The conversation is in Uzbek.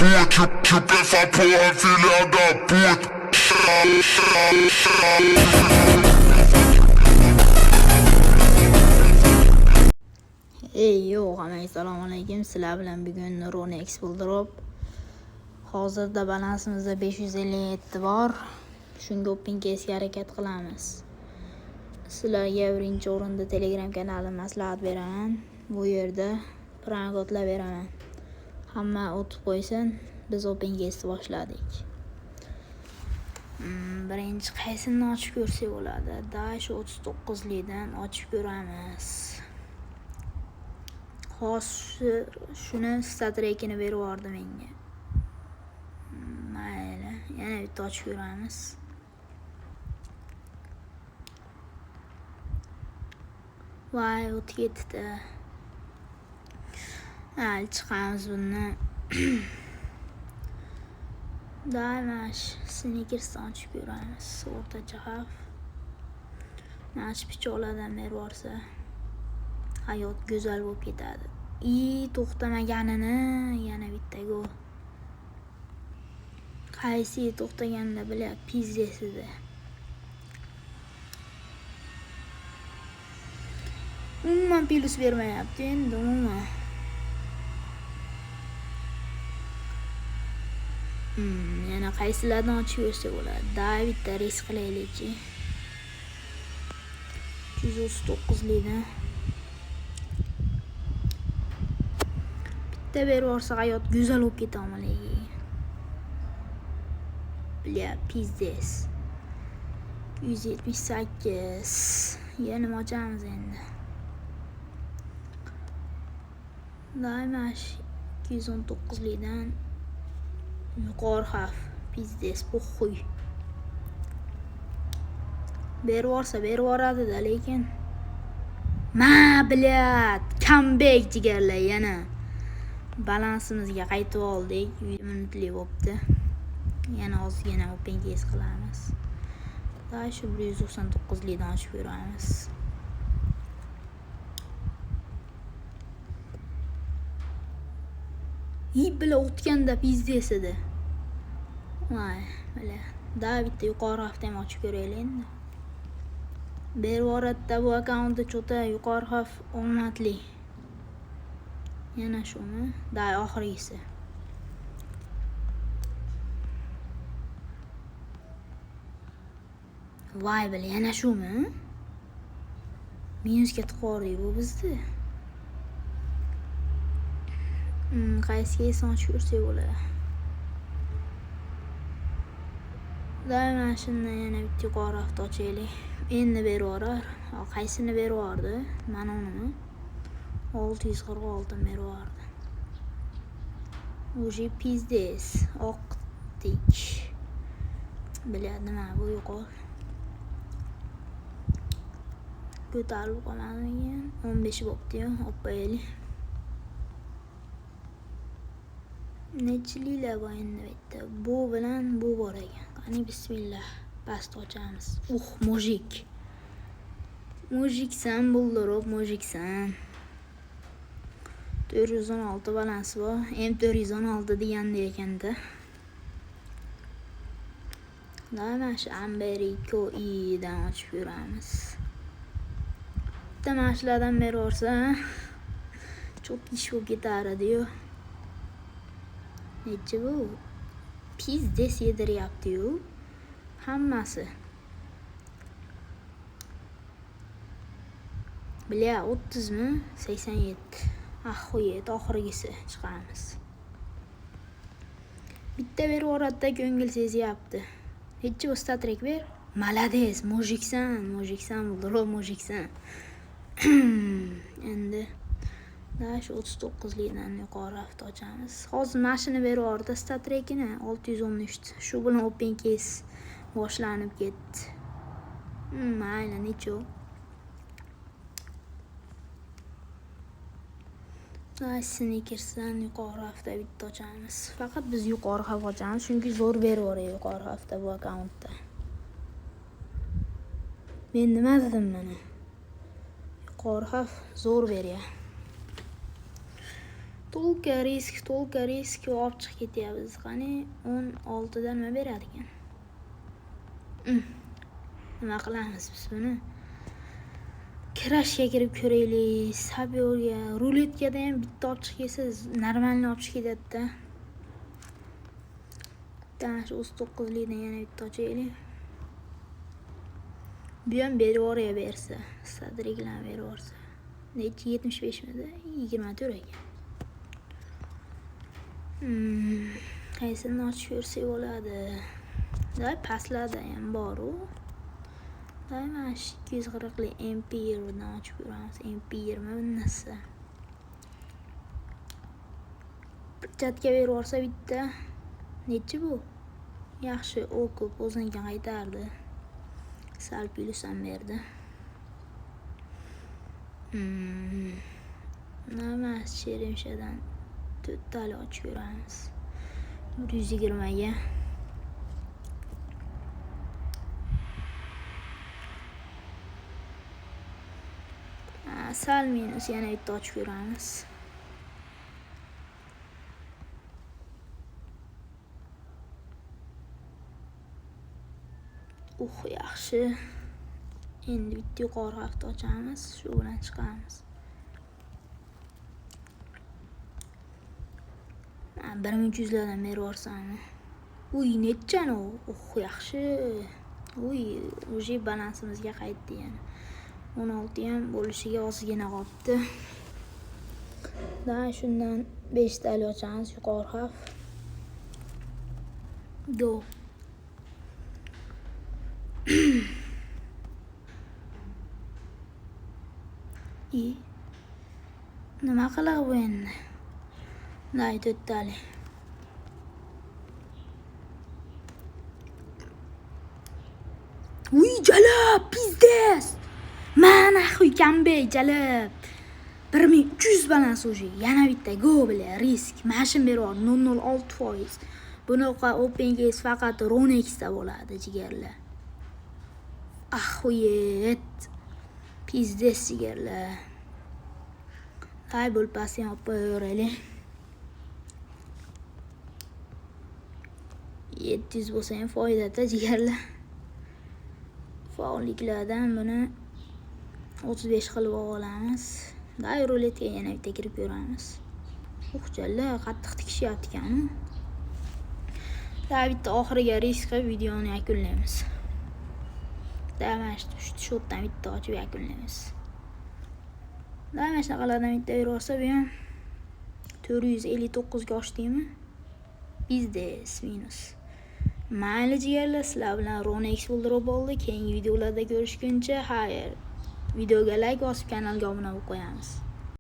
Tu bäffar på en filada putt. Ey yo, assalomu alaykum. Sizlar bilan bugun Ronex Buildrop. Hozirda balansimizda 557 bor. Shunga open case harakat qilamiz. Sizlarga birinchi o'rinda Telegram kanalim maslahat beraman. Bu yerda prank otlab beraman. Hamma o'tib qo'ysin, biz open case boshladik. Birinchi qaysini ochib ko'rsak bo'ladi? Dash 39 likdan ochib ko'ramiz. Hozir shuni statrekini berib yubordi menga. Mayli, yana bitta ochib ko'ramiz. Voy, o'tib ketdi. Hali chiqamiz bundan. Daymash Snickers'dan ochib ko'ramiz. O'rtacha xavf. Mana shu pichoqlardan berib yuborsa hayot go'zal bo'lib ketadi. To'xtamaganini yana bitta gol. Qaysi to'xtaganini bilib pizdesida. Umuman plus bermayapti endi umuman. Yana qaysilardan ochib ko'rsa bo'ladi? Bitta risk qilaylikchi. 139 likdan. Bitta berib yuborsa hayot go'zal bo'lib ketaman. Bля, pizdes. 178. Yana nima ochamiz endi? Daymash 219 likdan yuqori xavf. Pizdes po'xuy. Berib yuboradi-da, lekin blyad, comeback jigarlar yana. Balansimizga qaytib oldik. 1 minutlik bo'libdi. Yana ozgina open case qilamiz. Dash 199 likdan ochib ko'ramiz. Bila o'tganda pizdes edi. Voy, mana bitta yuqori xavfda ham ochib ko'raylik endi. Berib yuboradi-da, bu akkauntda cho'ta yuqori xavf omadli. Yana shumi? Oxirgisi. Voy, bila yana shumi? Minusga tiqordik bu bizni. Qaysiga esa ochib ko'rsak bo'ladi? Mana shundan yana bitta yuqori xavfda ochaylik. Endi berib yuborar. Qaysini berib yubordi? Mana uni 646 dan berib yubordi. Уже pizdes. Oqdik. Biladi nima bu yuqori. Ko'tarilib qolmadimi? 15 bo'pti-yu, olib qo'yaylik. Nechliklar bor endi bitta. Bu bilan bu bor ekan. Qani bismillah. Past ochamiz. Mujik. Mujiksan Buildrop, mujiksan. 416 balans bor. M416 deganda ekanda. Mana shu Americo dan ochib ko'ramiz. Bitta mashlardan berib yuborsa, cho'p ish bo'lib ketardi-yu. Necha bu? Pizdes yediryapti-yu. Hammasi. Bля, 30 mi? 87. Ahvoyet, oxirgisi chiqamiz. Bitta berib yuboradi-da, ko'ngil sezyapti. Necha bu statrek ber? Malades, mujiksan Buildrop, mujiksan. Endi Dash 39 likdan yuqori hafta ochamiz. Hozir mashina berib yubordi statrekini 613. Shu bilan open case boshlanib ketdi. Mayli, necha? Snickers'dan yuqori hafta bitta ochamiz. Faqat biz yuqori xavf ochamiz, chunki zo'r berib yuboradi yuqori hafta bu akkauntda. Men nima dedim mana? Yuqori xavf zo'r beryapti. To'lka risk olib chiqib ketyapmiz. Qani 16 dan nima berar ekan? Nima qilamiz biz buni? Krashga kirib ko'raylik. Sabyorga, ruletkada ham bitta olib chiqib kelsangiz, normalni olib chiqib ketadi-da. Tanash 39 likdan yana bitta ochaylik. Bu ham berib bersa, sadriklar berib yuborsa. Necha 75 mida? 24 ekan. Qaysini ochib ko'rsak bo'ladi. Day pastlarda ham bor-ku. Day mana 240 lik Empire-dan ochib ko'ramiz. Empire mi bunisi? Chatga berib yuborsa bitta. Nechi bu? Yaxshi, o'qib o'ziniga qaytardi. Sal plyus ham berdi. Namas Cheremshadan 4 tali ochib ko'ramiz. 120 ga. Sal minus yana bitta ochib ko'ramiz. Yaxshi. Endi bitta yuqori hafta ochamiz, shu bilan chiqamiz. 1300 lardan berib yuborsammi? Nechchani u? Yaxshi. O'sha balansimizga qaytdi yana. 16 ham bo'lishiga ozgina qolibdi. Da shundan 5 tali ochamiz yuqori xavf. Go. Nima qiladi bu endi? Day 4 tali. Jalab, pizdes. Mana qo'yganbey jalab. 1300 balans o'sha. Yana bitta go bilan risk. Mashin berib 0.06%. Bunaqa open case faqat Ronex'da bo'ladi, jigarlar. Ahuyet. Pizdes jigarlar. Hay bo'lpasini olib qo'yaveraylik. 700 bo'lsa ham foydada jigarlar. Faolliklardan buni 35 qilib olamiz. Day ruletga yana bitta kirib ko'ramiz. Jallar qattiq tikishyapti ekan. Day bitta oxiriga risk qilib videoni yakunlaymiz. Day mana shu shotdan bitta ochib yakunlaymiz. Day mana shunaqalardan bitta berib bu ham 459 ga ochdikmi? Bizdes minus. Mayli jigarlar, sizlar bilan Ronex Builder bo'ldi. Keyingi videolarda ko'rishguncha, xayr. Videoga like bosib, kanalga obuna bo'lib qo'yamiz.